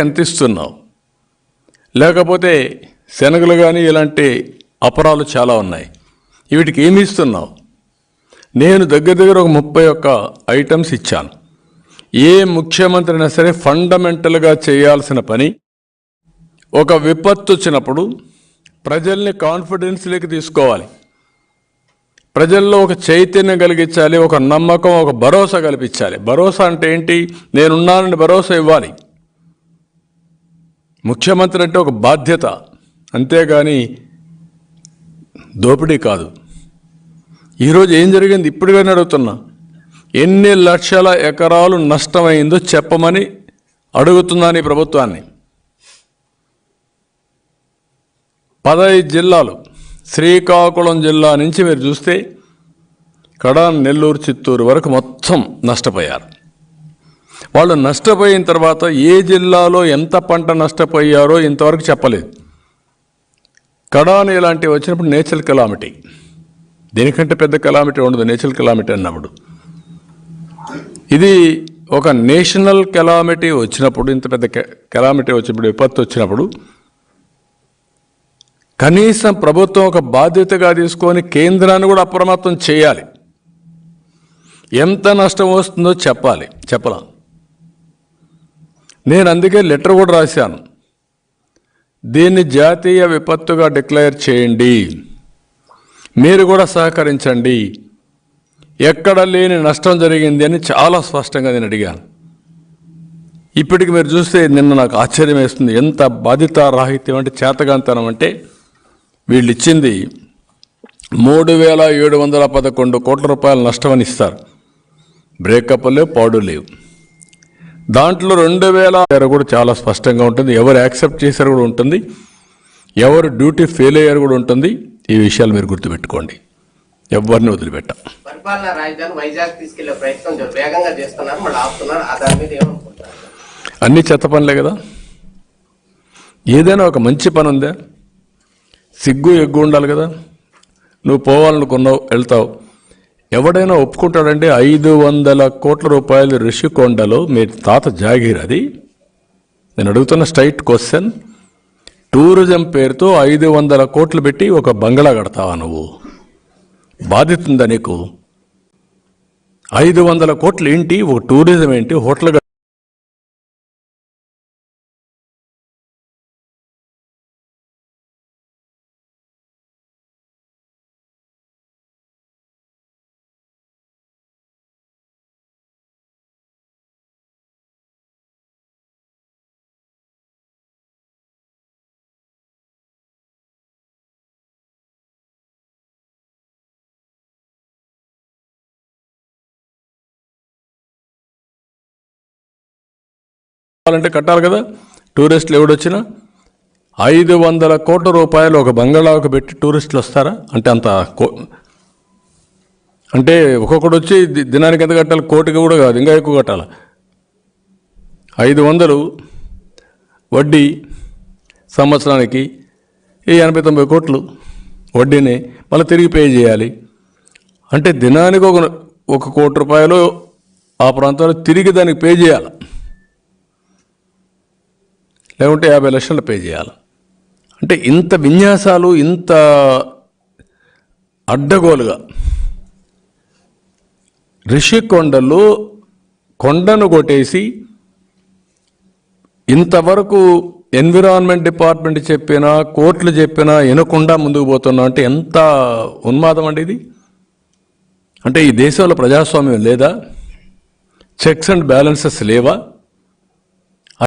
ఎంత ఇస్తున్నావు, లేకపోతే శనగలు కానీ ఇలాంటి అపరాలు చాలా ఉన్నాయి, వీటికి ఏమి ఇస్తున్నావు? నేను దగ్గర ఒక 31 ఐటమ్స్ ఇచ్చాను. ఏ ముఖ్యమంత్రి అయినా సరే ఫండమెంటల్గా చేయాల్సిన పని, ఒక విపత్తు వచ్చినప్పుడు ప్రజల్ని కాన్ఫిడెన్స్లోకి తీసుకోవాలి, ప్రజల్లో ఒక చైతన్యం కలిగించాలి, ఒక నమ్మకం, ఒక భరోసా కల్పించాలి. భరోసా అంటే ఏంటి? నేనున్నానని భరోసా ఇవ్వాలి. ముఖ్యమంత్రి అంటే ఒక బాధ్యత, అంతేగాని దోపిడీ కాదు. ఈరోజు ఏం జరిగింది ఇప్పుడుగానే అడుగుతున్నా, ఎన్ని లక్షల ఎకరాలు నష్టమైందో చెప్పమని అడుగుతున్నాను ఈ ప్రభుత్వాన్ని. 15 జిల్లాలు, శ్రీకాకుళం జిల్లా నుంచి మీరు చూస్తే కడాన్, నెల్లూరు, చిత్తూరు వరకు మొత్తం నష్టపోయారు. వాళ్ళు నష్టపోయిన తర్వాత ఏ జిల్లాలో ఎంత పంట నష్టపోయారో ఇంతవరకు చెప్పలేదు. కడాన్ ఇలాంటివి వచ్చినప్పుడు నేచురల్ కెలామిటీ, దీనికంటే పెద్ద కెలామిటీ ఉండదు నేచురల్ కెలామిటీ అన్నప్పుడు. ఇది ఒక నేషనల్ కెలామిటీ వచ్చినప్పుడు, ఇంత పెద్ద కెలామిటీ వచ్చినప్పుడు, విపత్తు వచ్చినప్పుడు కనీసం ప్రభుత్వం ఒక బాధ్యతగా తీసుకొని కేంద్రాన్ని కూడా అప్రమత్తం చేయాలి. ఎంత నష్టం వస్తుందో చెప్పలా. నేను అందుకే లెటర్ కూడా రాశాను, దీన్ని జాతీయ విపత్తుగా డిక్లేర్ చేయండి, మీరు కూడా సహకరించండి, ఎక్కడ లేని నష్టం జరిగింది అని చాలా స్పష్టంగా నేను అడిగాను. ఇప్పటికి మీరు చూస్తే నిన్న నాకు ఆశ్చర్యం వేస్తుంది, ఎంత బాధితారాహిత్యం అంటే, చేతగాంతనం అంటే. వీళ్ళు ఇచ్చింది 3,711 కోట్ల రూపాయల నష్టం అని ఇస్తారు. బ్రేకప్ లేవు, పాడు లేవు. దాంట్లో 2,000 కూడా చాలా స్పష్టంగా ఉంటుంది, ఎవరు యాక్సెప్ట్ చేశారు కూడా ఉంటుంది, ఎవరు డ్యూటీ ఫెయిల్ అయ్యారు కూడా ఉంటుంది. ఈ విషయాలు మీరు గుర్తుపెట్టుకోండి, ఎవరిని వదిలిపెట్టాం. పరిపాలనా రాజధాని వైజాగ్ తీసుకెళ్లే ప్రయత్నం వేగంగా చేస్తున్నారు, మళ్ళీ ఆపుతున్నారు. దాని మీద ఏమనుకుంటారు? అన్ని చెత్త పనులే కదా. ఏదైనా ఒక మంచి పని ఉందా? సిగ్గు ఎగ్గు ఉండాలి కదా. నువ్వు పోవాలనుకున్నావు, వెళ్తావు. ఎవడైనా ఒప్పుకుంటాడంటే 500 కోట్ల రూపాయలు రిషికొండలో మీ తాత జాగీర్. అది నేను అడుగుతున్న స్ట్రైట్ క్వశ్చన్. టూరిజం పేరుతో 500 కోట్లు పెట్టి ఒక బంగ్లా కడతావా నువ్వు? బాధ్యత ఉందా నీకు? 500 కోట్లు ఏంటి, ఒక టూరిజం ఏంటి, హోటల్ అంటే కట్టాలి కదా. టూరిస్టులు ఎవడొచ్చినా 500 కోట్ల రూపాయలు ఒక బంగాళాకు పెట్టి టూరిస్టులు వస్తారా? అంటే అంత అంటే ఒక్కొక్కడు వచ్చి దినానికి ఎంత కట్టాలి? కోటికి కూడా కాదు, ఇంకా ఎక్కువ కట్టాలి. 500 వడ్డీ సంవత్సరానికి, ఈ 80-90 కోట్లు వడ్డీని మళ్ళీ తిరిగి పే చేయాలి. అంటే దినానికి 1 కోటి రూపాయలు ఆ ప్రాంతంలో తిరిగి దానికి పే చేయాలి, లేకుంటే 50 లక్షలు పే చేయాలి. అంటే ఇంత విన్యాసాలు, ఇంత అడ్డగోలుగా రిషికొండలో కొండను కొట్టేసి ఇంతవరకు ఎన్విరాన్మెంట్ డిపార్ట్మెంట్ చెప్పినా, కోర్టులు చెప్పినా వినకుండా ముందుకు పోతున్నా అంటే ఎంత ఉన్మాదం అండి ఇది. అంటే ఈ దేశంలో ప్రజాస్వామ్యం లేదా? చెక్స్ అండ్ బ్యాలెన్సెస్ లేవా?